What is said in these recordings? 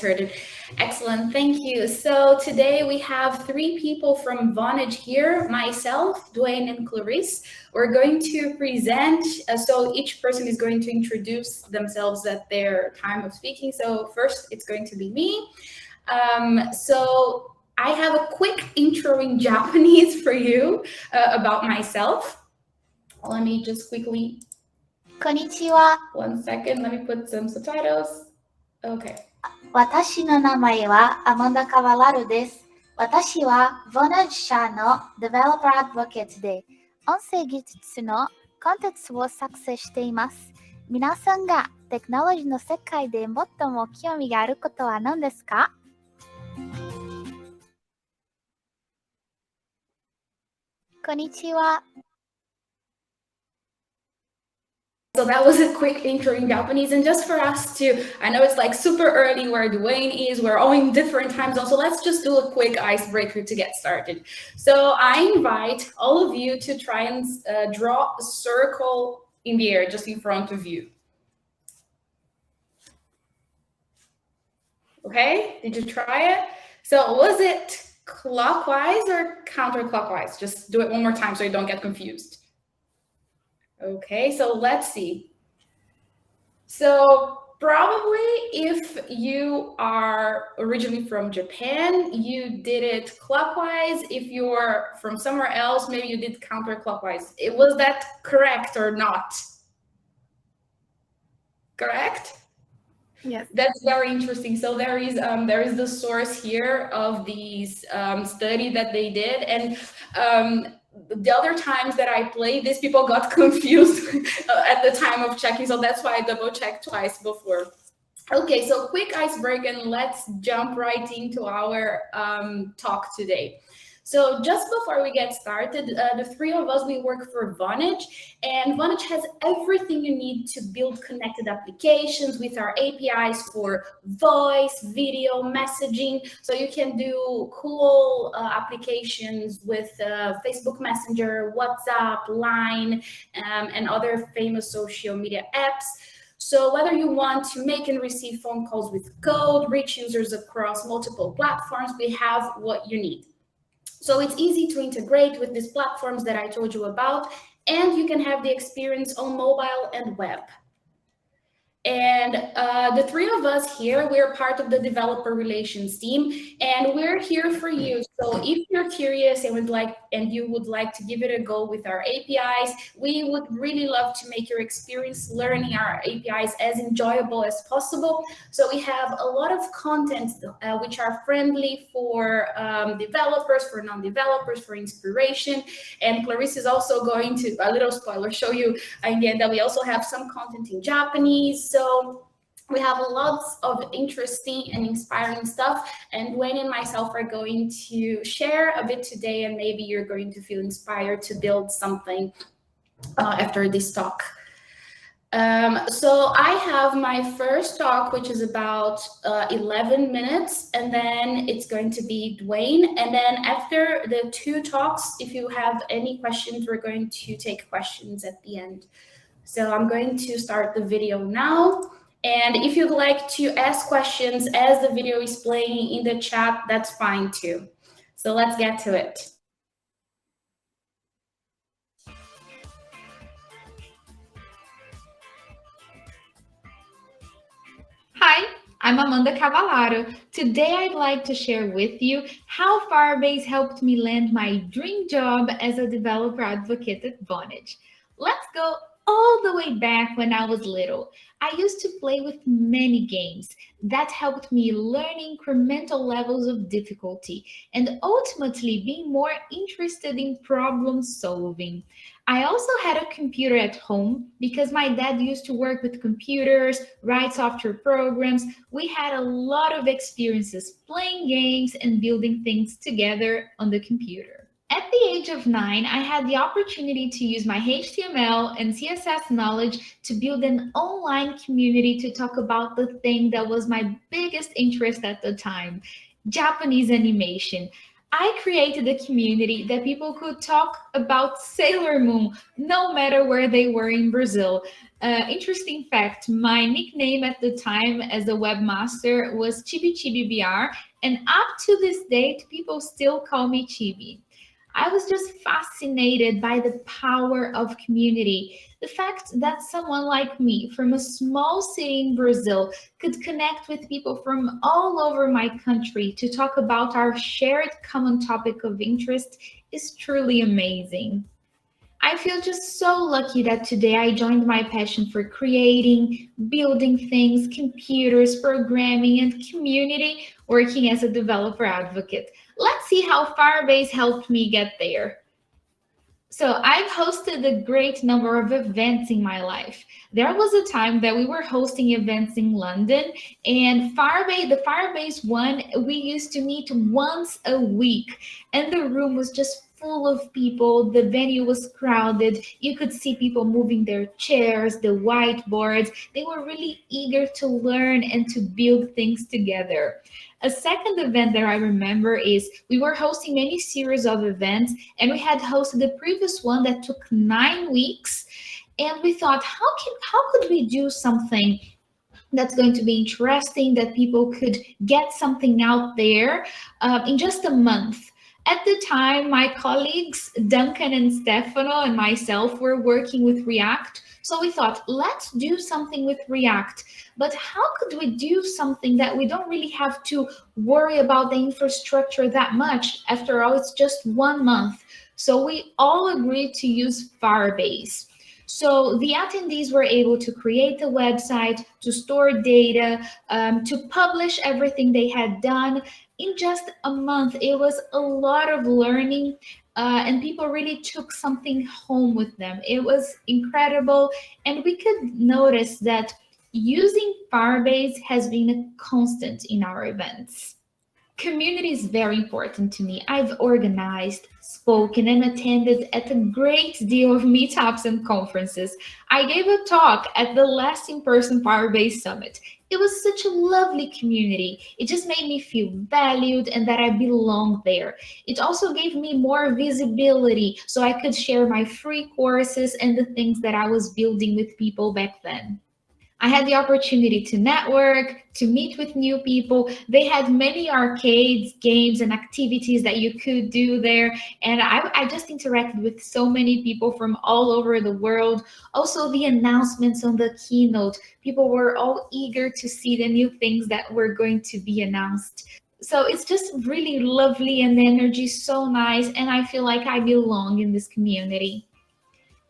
Heard it. Excellent, thank you. So today we have three people from Vonage here, myself, Dwane, and Clarice. We're going to present, so each person is going to introduce themselves at their time of speaking. So first it's going to be me. So I have a quick intro in Japanese for you about myself. Let me just quickly, こんにちは。 one second, let me put some subtitles. Okay. 私の名前はアマンダ・カバラロです。私は Vonage 社の Developer Advocate で音声技術のコンテンツを作成しています。皆さんがテクノロジーの世界で最も興味があることは何ですか？こんにちは。 So that was a quick intro in Japanese, and just for us to, I know it's like super early where Dwane is, we're all in different time zones, so let's just do a quick icebreaker to get started. So I invite all of you to try and draw a circle in the air just in front of you. Okay, did you try it? So was it clockwise or counterclockwise? Just do it one more time so you don't get confused. Okay, so let's see. So probably if you are originally from Japan, you did it clockwise. If you're from somewhere else, maybe you did counterclockwise. Was that correct or not? Correct? Yes. That's very interesting. So there is the source here of these study that they did, and the other times that I played this, people got confused at the time of checking, so that's why I double checked twice before. Okay, so quick icebreaker, and let's jump right into our talk today. So just before we get started, the three of us, we work for Vonage, and Vonage has everything you need to build connected applications with our APIs for voice, video, messaging. So you can do cool applications with Facebook Messenger, WhatsApp, Line, and other famous social media apps. So whether you want to make and receive phone calls with code, reach users across multiple platforms, we have what you need. So it's easy to integrate with these platforms that I told you about, and you can have the experience on mobile and web. And the three of us here, we're part of the developer relations team, and we're here for you. So if you're curious and you would like to give it a go with our APIs, we would really love to make your experience learning our APIs as enjoyable as possible. So we have a lot of content which are friendly for developers, for non-developers, for inspiration. And Clarice is also going to, a little spoiler, show you again that we also have some content in Japanese. So we have lots of interesting and inspiring stuff, and Dwane and myself are going to share a bit today, and maybe you're going to feel inspired to build something after this talk. So I have my first talk, which is about 11 minutes, and then it's going to be Dwane. And then after the two talks, if you have any questions, we're going to take questions at the end. So I'm going to start the video now. And if you'd like to ask questions as the video is playing in the chat, that's fine too. So let's get to it. Hi, I'm Amanda Cavallaro. Today I'd like to share with you how Firebase helped me land my dream job as a developer advocate at Vonage. Let's go all the way back when I was little. I used to play with many games. That helped me learn incremental levels of difficulty and ultimately being more interested in problem solving. I also had a computer at home because my dad used to work with computers, write software programs. We had a lot of experiences playing games and building things together on the computer. At the age of 9, I had the opportunity to use my HTML and CSS knowledge to build an online community to talk about the thing that was my biggest interest at the time, Japanese animation. I created a community that people could talk about Sailor Moon no matter where they were in Brazil. Interesting fact, my nickname at the time as a webmaster was Chibi Chibi BR, and up to this date, people still call me Chibi. I was just fascinated by the power of community. The fact that someone like me from a small city in Brazil could connect with people from all over my country to talk about our shared common topic of interest is truly amazing. I feel just so lucky that today I joined my passion for creating, building things, computers, programming, and community working as a developer advocate. Let's see how Firebase helped me get there. So I've hosted a great number of events in my life. There was a time that we were hosting events in London, and the Firebase one, we used to meet once a week, and the room was just full of people. The venue was crowded. You could see people moving their chairs, the whiteboards. They were really eager to learn and to build things together. A second event that I remember is we were hosting many series of events, and we had hosted the previous one that took 9 weeks. And we thought, how could we do something that's going to be interesting, that people could get something out there in just a month? At the time, my colleagues, Duncan and Stefano, and myself were working with React. So we thought, let's do something with React. But how could we do something that we don't really have to worry about the infrastructure that much? After all, it's just 1 month. So we all agreed to use Firebase. So the attendees were able to create a website, to store data, to publish everything they had done in just a month. It was a lot of learning, and people really took something home with them. It was incredible, and we could notice that using Firebase has been a constant in our events. Community is very important to me. I've organized, spoken, and attended at a great deal of meetups and conferences. I gave a talk at the last in-person Firebase Summit. It was such a lovely community. It just made me feel valued and that I belonged there. It also gave me more visibility so I could share my free courses and the things that I was building with people back then. I had the opportunity to network, to meet with new people. They had many arcades, games, and activities that you could do there. And I just interacted with so many people from all over the world. Also, the announcements on the keynote, people were all eager to see the new things that were going to be announced. So it's just really lovely, and the energy is so nice. And I feel like I belong in this community.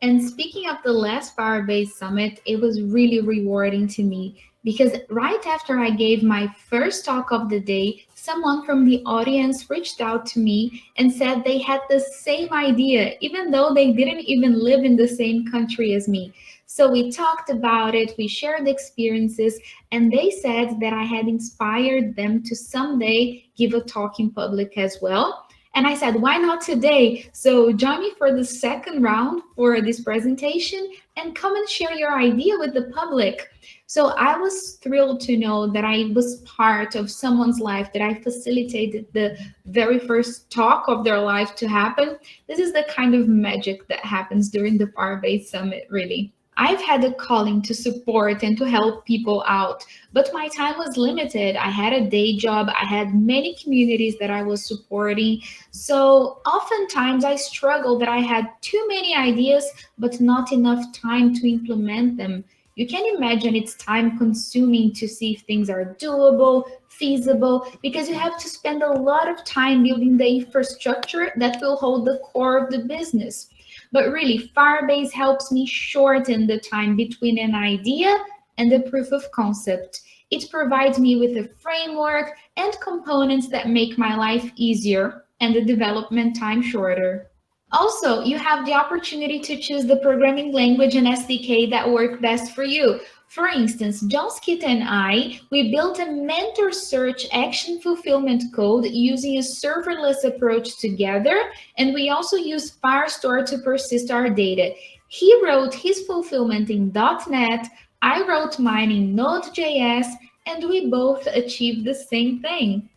And speaking of the last Firebase Summit, it was really rewarding to me because right after I gave my first talk of the day, someone from the audience reached out to me and said they had the same idea, even though they didn't even live in the same country as me. So we talked about it, we shared experiences, and they said that I had inspired them to someday give a talk in public as well. And I said, why not today? So join me for the second round for this presentation and come and share your idea with the public. So I was thrilled to know that I was part of someone's life, that I facilitated the very first talk of their life to happen. This is the kind of magic that happens during the Firebase Summit, really. I've had a calling to support and to help people out, but my time was limited. I had a day job. I had many communities that I was supporting. So oftentimes I struggled that I had too many ideas, but not enough time to implement them. You can imagine it's time consuming to see if things are doable, feasible, because you have to spend a lot of time building the infrastructure that will hold the core of the business. But really, Firebase helps me shorten the time between an idea and the proof of concept. It provides me with a framework and components that make my life easier and the development time shorter. Also, you have the opportunity to choose the programming language and SDK that work best for you. For instance, John Skita and I, we built a mentor search action fulfillment code using a serverless approach together, and we also use Firestore to persist our data. He wrote his fulfillment in .NET, I wrote mine in Node.js, and we both achieved the same thing.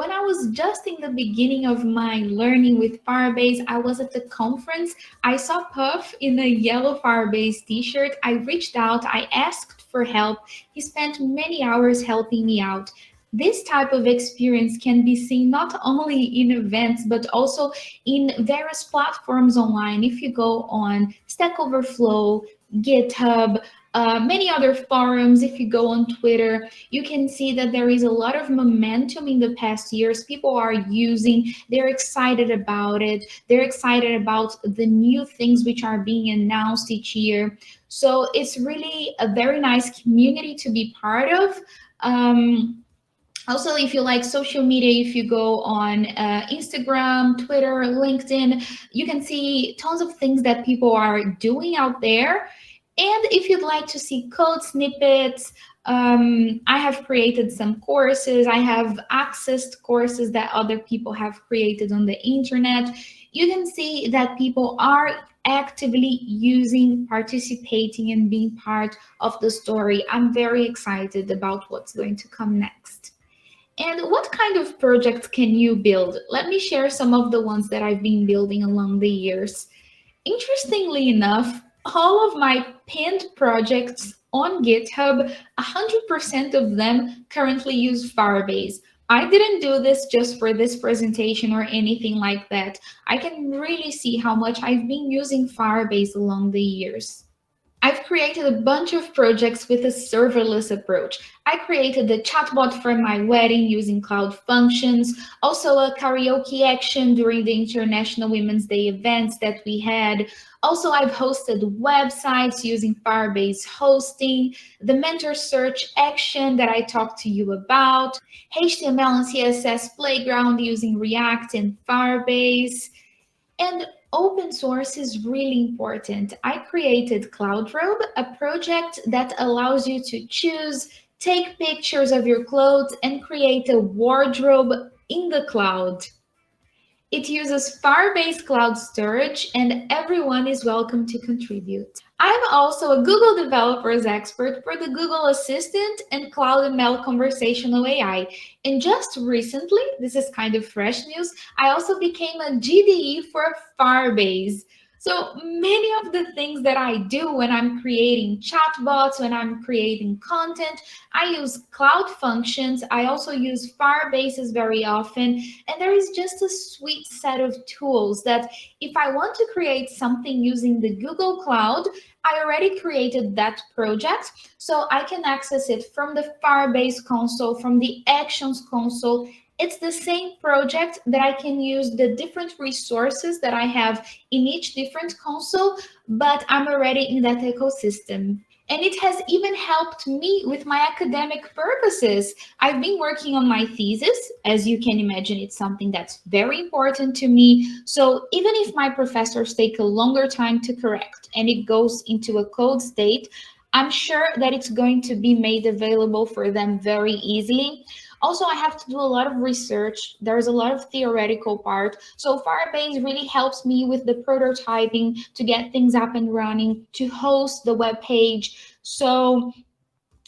When I was just in the beginning of my learning with Firebase, I was at the conference. I saw Puff in a yellow Firebase t-shirt. I reached out, I asked for help. He spent many hours helping me out. This type of experience can be seen not only in events, but also in various platforms online. If you go on Stack Overflow, GitHub, many other forums, if you go on Twitter, you can see that there is a lot of momentum in the past years. People are using, they're excited about it. They're excited about the new things which are being announced each year. So it's really a very nice community to be part of. Also, if you like social media, if you go on Instagram, Twitter, LinkedIn, you can see tons of things that people are doing out there. And if you'd like to see code snippets, I have created some courses. I have accessed courses that other people have created on the internet. You can see that people are actively using, participating, and being part of the story. I'm very excited about what's going to come next. And what kind of projects can you build? Let me share some of the ones that I've been building along the years. Interestingly enough, all of my pinned projects on GitHub, 100% of them currently use Firebase. I didn't do this just for this presentation or anything like that. I can really see how much I've been using Firebase along the years. I've created a bunch of projects with a serverless approach. I created the chatbot for my wedding using Cloud Functions, also a karaoke action during the International Women's Day events that we had. Also, I've hosted websites using Firebase hosting, the mentor search action that I talked to you about, HTML and CSS playground using React and Firebase. And open source is really important. I created CloudRobe, a project that allows you to choose, take pictures of your clothes, and create a wardrobe in the cloud. It uses Firebase Cloud Storage, and everyone is welcome to contribute. I'm also a Google Developers expert for the Google Assistant and Cloud ML Conversational AI. And just recently, this is kind of fresh news, I also became a GDE for Firebase. So many of the things that I do when I'm creating chatbots, when I'm creating content, I use Cloud Functions. I also use Firebases very often. And there is just a sweet set of tools that if I want to create something using the Google Cloud, I already created that project, so I can access it from the Firebase console, from the Actions console. It's the same project that I can use the different resources that I have in each different console, but I'm already in that ecosystem. And it has even helped me with my academic purposes. I've been working on my thesis. As you can imagine, it's something that's very important to me. So even if my professors take a longer time to correct and it goes into a code state, I'm sure that it's going to be made available for them very easily. Also, I have to do a lot of research. There's a lot of theoretical part. So Firebase really helps me with the prototyping to get things up and running, to host the web page. So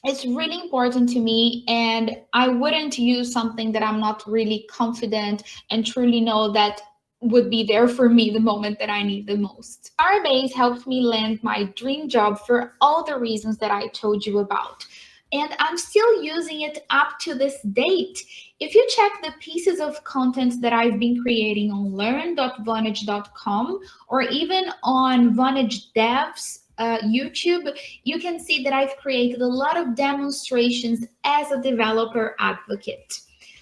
it's really important to me, and I wouldn't use something that I'm not really confident and truly know that would be there for me the moment that I need the most. Firebase helped me land my dream job for all the reasons that I told you about. And I'm still using it up to this date. If you check the pieces of content that I've been creating on learn.vonage.com or even on Vonage Dev's YouTube, you can see that I've created a lot of demonstrations as a developer advocate.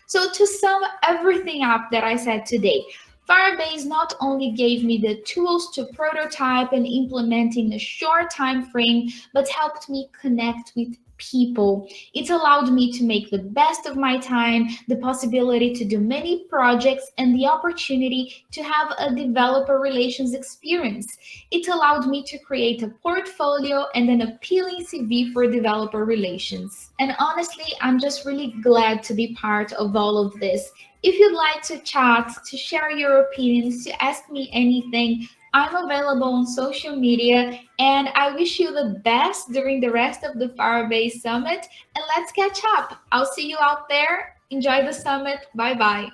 So to sum everything up that I said today, Firebase not only gave me the tools to prototype and implement in a short time frame, but helped me connect with people. It allowed me to make the best of my time, the possibility to do many projects, and the opportunity to have a developer relations experience. It allowed me to create a portfolio and an appealing CV for developer relations. And honestly, I'm just really glad to be part of all of this. If you'd like to chat, to share your opinions, to ask me anything, I'm available on social media, and I wish you the best during the rest of the Firebase Summit, and let's catch up. I'll see you out there. Enjoy the summit. Bye-bye.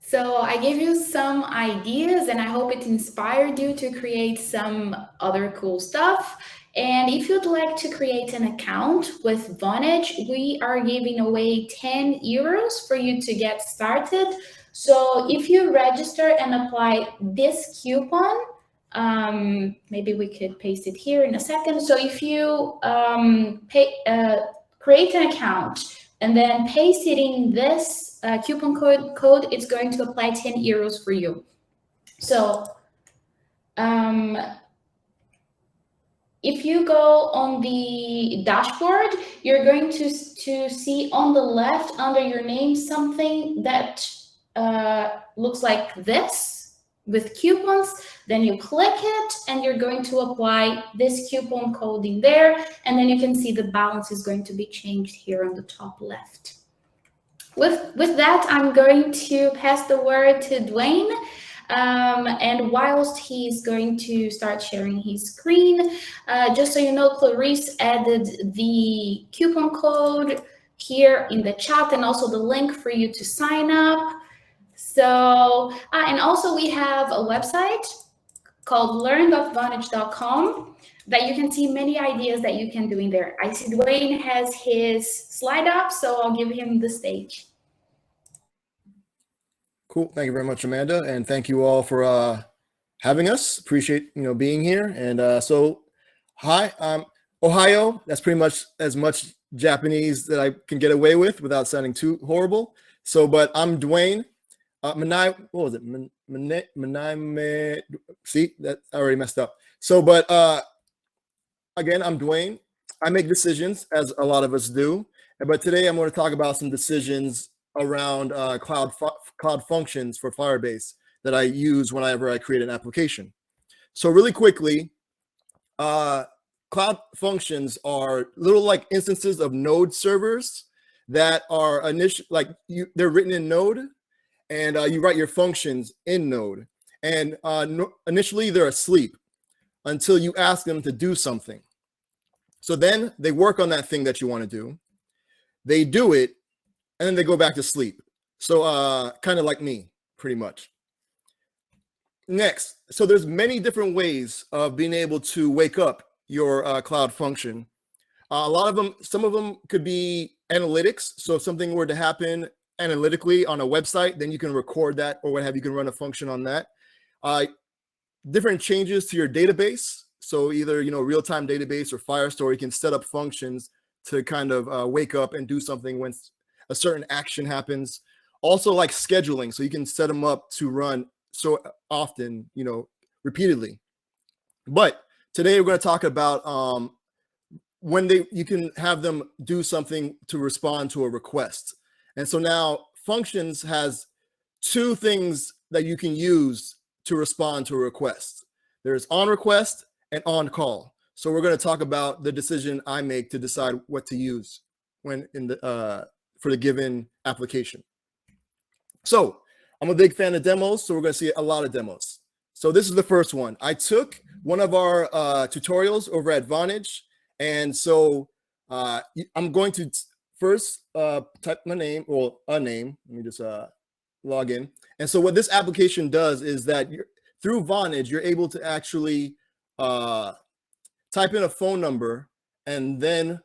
So I gave you some ideas and I hope it inspired you to create some other cool stuff. And if you'd like to create an account with Vonage, we are giving away 10 euros for you to get started. So if you register and apply this coupon, maybe we could paste it here in a second. So if you create an account and then paste it in this coupon code, it's going to apply 10 euros for you. So if you go on the dashboard, you're going to see on the left under your name something that looks like this with coupons. Then you click it and you're going to apply this coupon code in there, and then you can see the balance is going to be changed here on the top left. With that, I'm going to pass the word to Dwane. And whilst he's going to start sharing his screen, just so you know, Clarice added the coupon code here in the chat and also the link for you to sign up. So, and also we have a website called learn.vonage.com that you can see many ideas that you can do in there. I see Dwane has his slide up, so I'll give him the stage. Cool. Thank you very much, Amanda, and thank you all for having us. Appreciate being here. And so, hi, I'm Ohio. That's pretty much as much Japanese that I can get away with without sounding too horrible. So, but I'm Dwane. What was it? See, that I already messed up. So, but again, I'm Dwane. I make decisions, as a lot of us do. But today I'm going to talk about some decisions around cloud functions for Firebase that I use whenever I create an application. So really quickly, cloud functions are little like instances of Node servers that are they're written in Node, and you write your functions in Node. And initially they're asleep until you ask them to do something. So then they work on that thing that you want to do. They do it, and then they go back to sleep. So kind of like me, pretty much. Next, so there's many different ways of being able to wake up your cloud function. A lot of them, some of them could be analytics. So if something were to happen analytically on a website, then you can record that or what have you, can run a function on that. Different changes to your database. So either, real-time database or Firestore, you can set up functions to kind of wake up and do something when a certain action happens. Also like scheduling. So you can set them up to run so often, repeatedly. But today we're going to talk about when you can have them do something to respond to a request. And so now functions has two things that you can use to respond to a request. There's on request and on call. So we're going to talk about the decision I make to decide what to use when for the given application. So I'm a big fan of demos, so we're going to see a lot of demos. So this is the first one. I took one of our tutorials over at Vonage, and so I'm going to first type my name, or a name. Let me just log in. And so what this application does is that through Vonage, you're able to actually type in a phone number and then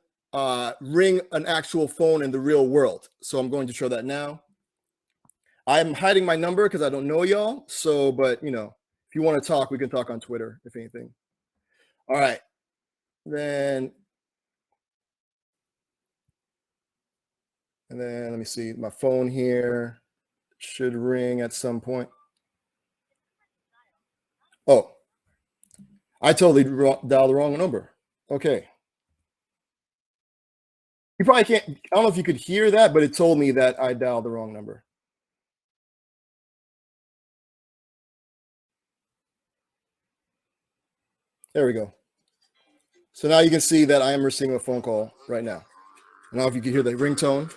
ring an actual phone in the real world. So I'm going to show that now. I'm hiding my number because I don't know y'all. So, but if you want to talk, we can talk on Twitter, if anything. All right. And then let me see, my phone here should ring at some point. Oh, I totally dialed the wrong number. Okay. You probably can't, I don't know if you could hear that, but it told me that I dialed the wrong number. There we go. So now you can see that I am receiving a phone call right now. I don't know if you can hear the ringtone.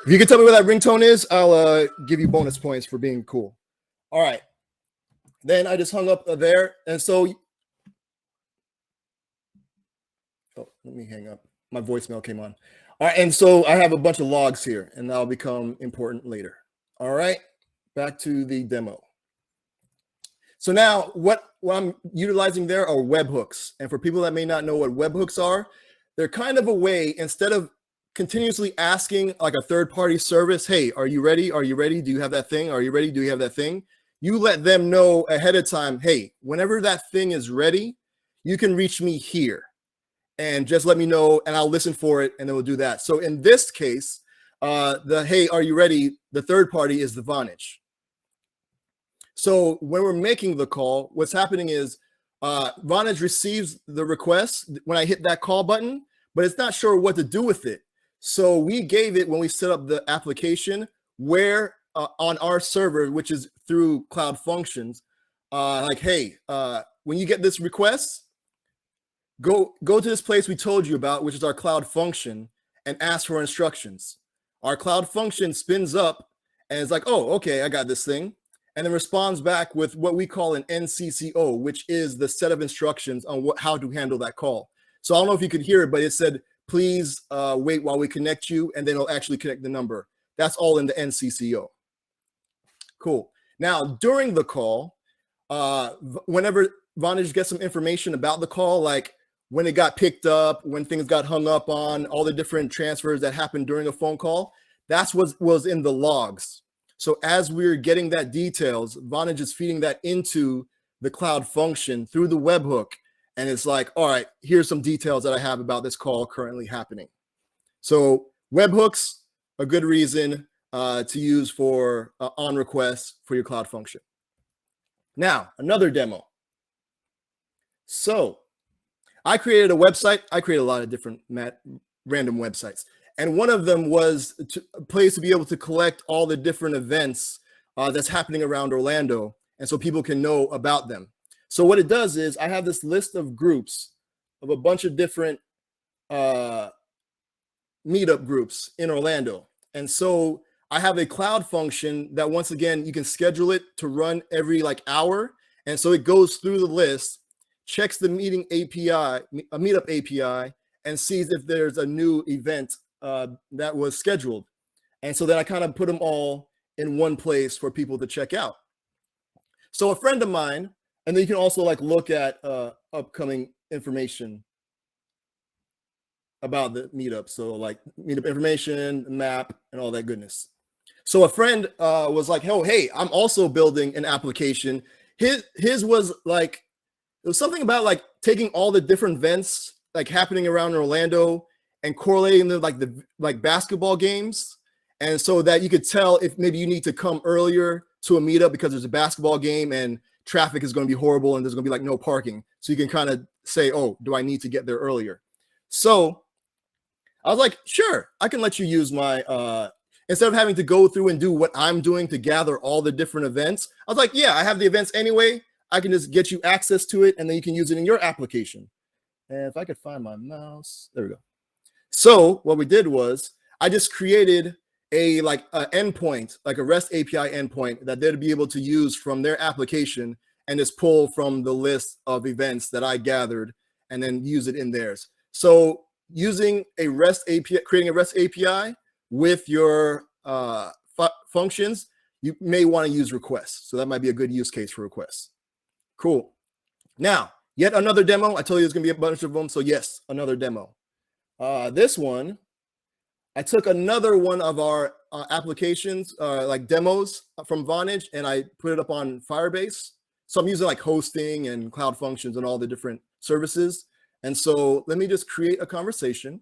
If you can tell me what that ringtone is, I'll give you bonus points for being cool. All right. Then I just hung up there. And so, oh, let me hang up. My voicemail came on. All right, and so I have a bunch of logs here, and that'll become important later. All right, back to the demo. So now what I'm utilizing there are webhooks. And for people that may not know what webhooks are, they're kind of a way, instead of continuously asking like a third-party service, hey, are you ready? Are you ready? Do you have that thing? Are you ready? Do you have that thing? You let them know ahead of time, hey, whenever that thing is ready, you can reach me here. And just let me know, and I'll listen for it, and then we'll do that. So in this case, hey, are you ready? The third party is the Vonage. So when we're making the call, what's happening is Vonage receives the request when I hit that call button, but it's not sure what to do with it. So we gave it, when we set up the application, where on our server, which is through Cloud Functions, like, hey, when you get this request, go to this place we told you about, which is our Cloud Function, and ask for instructions. Our Cloud Function spins up and it's like, oh, okay, I got this thing. And then responds back with what we call an NCCO, which is the set of instructions on how to handle that call. So I don't know if you could hear it, but it said, please wait while we connect you, and then it'll actually connect the number. That's all in the NCCO. Cool. Now, during the call, whenever Vonage gets some information about the call, like when it got picked up, when things got hung up on, all the different transfers that happened during a phone call, that's what was in the logs. So as we're getting that details, Vonage is feeding that into the Cloud Function through the webhook. And it's like, all right, here's some details that I have about this call currently happening. So webhooks, a good reason to use for on request for your Cloud Function. Now, another demo. So I created a website. I created a lot of different random websites. And one of them was a place to be able to collect all the different events that's happening around Orlando, and so people can know about them. So what it does is I have this list of groups of a bunch of different meetup groups in Orlando. And so I have a Cloud Function that, once again, you can schedule it to run every like hour. And so it goes through the list, checks the meeting API, a meetup API, and sees if there's a new event that was scheduled. And so then I kind of put them all in one place for people to check out. So a friend of mine, and then you can also like look at upcoming information about the meetup. So like meetup information, map, and all that goodness. So a friend was like, oh, hey, I'm also building an application. His was like, it was something about like taking all the different events like happening around Orlando and correlating them like basketball games. And so that you could tell if maybe you need to come earlier to a meetup because there's a basketball game and traffic is going to be horrible and there's going to be like no parking. So you can kind of say, oh, do I need to get there earlier? So I was like, sure, I can let you use my, instead of having to go through and do what I'm doing to gather all the different events. I was like, yeah, I have the events anyway. I can just get you access to it and then you can use it in your application. And if I could find my mouse, there we go. So what we did was I just created a endpoint, like a REST API endpoint that they'd be able to use from their application and just pull from the list of events that I gathered and then use it in theirs. So using a REST API, creating a REST API with your functions, you may want to use requests. So that might be a good use case for requests. Cool. Now, yet another demo. I told you there's going to be a bunch of them. So yes, another demo. This one, I took another one of our applications, like demos from Vonage, and I put it up on Firebase. So I'm using like hosting and Cloud Functions and all the different services. And so let me just create a conversation.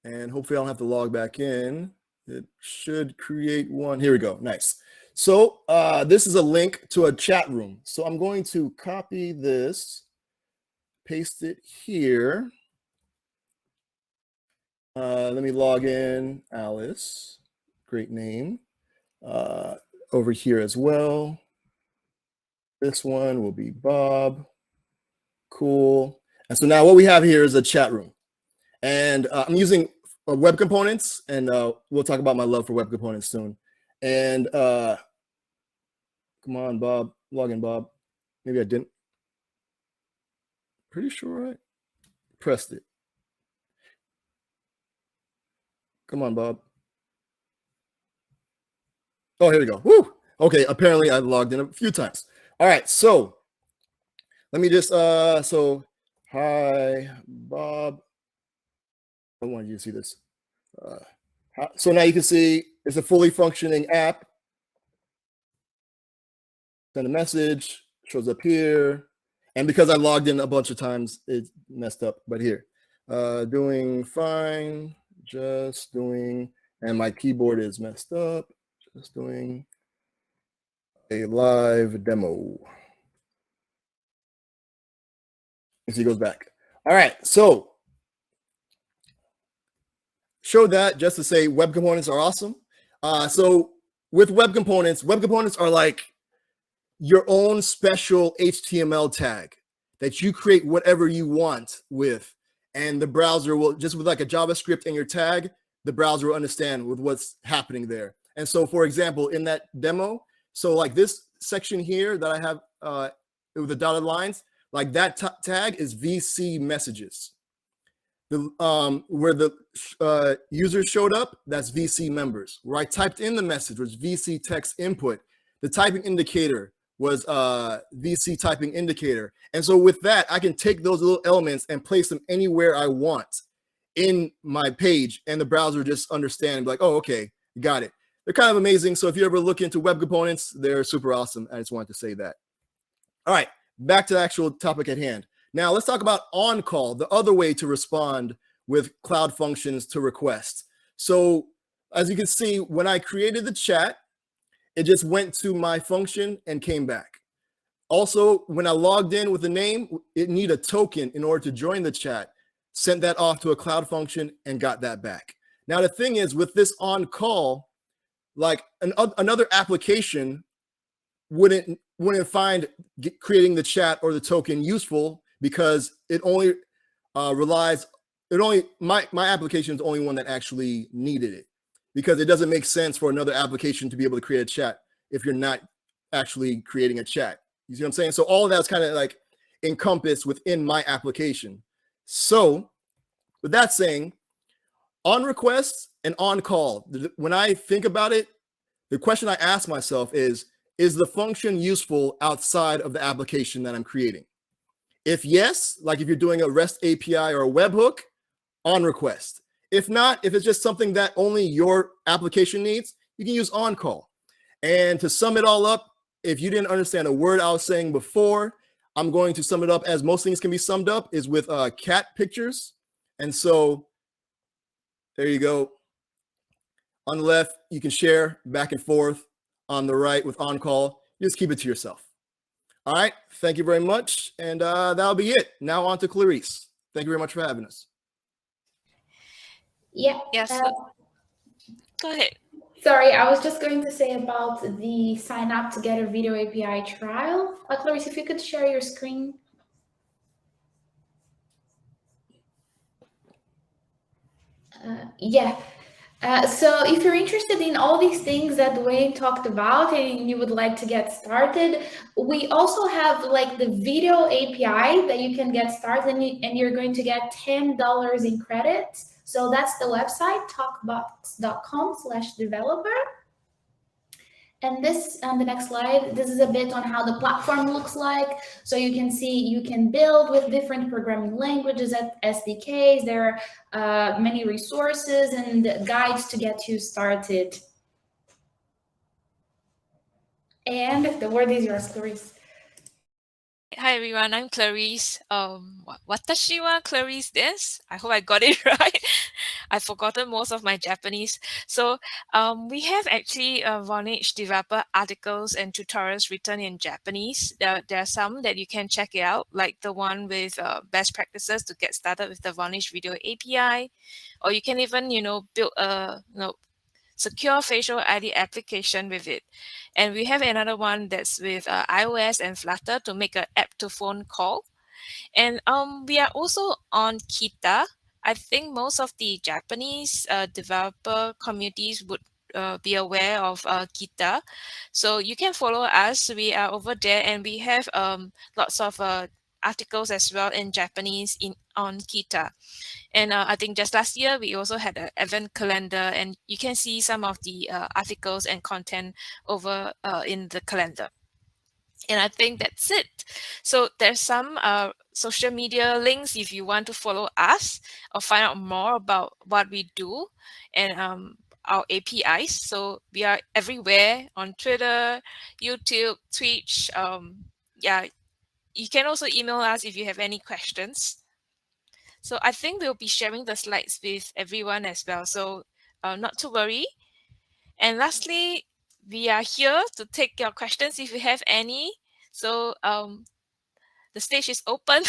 And hopefully I don't have to log back in. It should create one. Here we go. Nice. So this is a link to a chat room. So I'm going to copy this, paste it here. Let me log in, Alice, great name, over here as well. This one will be Bob, cool. And so now what we have here is a chat room. And I'm using web components, and we'll talk about my love for web components soon. And Come on, Bob. Log in, Bob. Maybe I didn't. Pretty sure I pressed it. Come on, Bob. Oh, here we go. Woo! Okay, apparently I logged in a few times. All right, so let me just so hi, Bob. I wanted you to see this. So now you can see it's a fully functioning app. Send a message, shows up here. And because I logged in a bunch of times, it messed up. But here, doing fine, just doing, and my keyboard is messed up. Just doing a live demo. And he goes back. All right, so show that just to say web components are awesome. So with web components are like your own special HTML tag that you create whatever you want with, and the browser will, just with like a JavaScript in your tag, the browser will understand with what's happening there. And so, for example, in that demo, so like this section here that I have with the dotted lines, like that tag is VC messages. The where the users showed up, that's VC members. Where I typed in the message was VC text input. The typing indicator was VC typing indicator. And so with that, I can take those little elements and place them anywhere I want in my page, and the browser just understand and be like, oh, okay, got it. They're kind of amazing. So if you ever look into web components, they're super awesome. I just wanted to say that. All right, back to the actual topic at hand. Now let's talk about on-call, the other way to respond with Cloud Functions to requests. So as you can see, when I created the chat, it just went to my function and came back. Also, when I logged in with a name, it needed a token in order to join the chat, sent that off to a Cloud Function and got that back. Now, the thing is, with this on-call, like another application wouldn't find creating the chat or the token useful, because it only my application is the only one that actually needed it, because it doesn't make sense for another application to be able to create a chat if you're not actually creating a chat. You see what I'm saying? So all of that's kind of like encompassed within my application. So with that saying, on requests and on call, when I think about it, the question I ask myself is the function useful outside of the application that I'm creating? If yes, like if you're doing a REST API or a webhook, on request. If not, if it's just something that only your application needs, you can use on call. And to sum it all up, if you didn't understand a word I was saying before, I'm going to sum it up as most things can be summed up, is with cat pictures. And so there you go. On the left, you can share back and forth. On the right with on call, just keep it to yourself. All right, thank you very much. And that'll be it. Now on to Clarice. Thank you very much for having us. Yeah. Yes. Go ahead. Sorry, I was just going to say about the sign up to get a video API trial. Clarice, if you could share your screen. Yeah. So if you're interested in all these things that Dwane talked about and you would like to get started, we also have like the video API that you can get started, and you're going to get $10 in credits. So that's the website, talkbox.com/developer. And this, on the next slide, this is a bit on how the platform looks like. So you can see you can build with different programming languages at SDKs. There are many resources and guides to get you started. And the word is yours, Clarice. Hi everyone, I'm Clarice. Watashi wa Clarice desu. I hope I got it right. I've forgotten most of my Japanese. So we have actually Vonage developer articles and tutorials written in Japanese. There are some that you can check it out, like the one with best practices to get started with the Vonage video API, or you can even build a secure facial ID application with it. And we have another one that's with iOS and Flutter to make an app to phone call. And we are also on Kita. I think most of the Japanese developer communities would be aware of Kita. So you can follow us. We are over there, and we have lots of articles as well in Japanese on Kita. And I think just last year we also had an event calendar, and you can see some of the articles and content over in the calendar. And I think that's it. So there's some social media links if you want to follow us or find out more about what we do and our APIs. So we are everywhere on Twitter, YouTube, Twitch. Yeah, you can also email us if you have any questions. So I think we'll be sharing the slides with everyone as well. So not to worry. And lastly, we are here to take your questions if you have any. So the stage is open.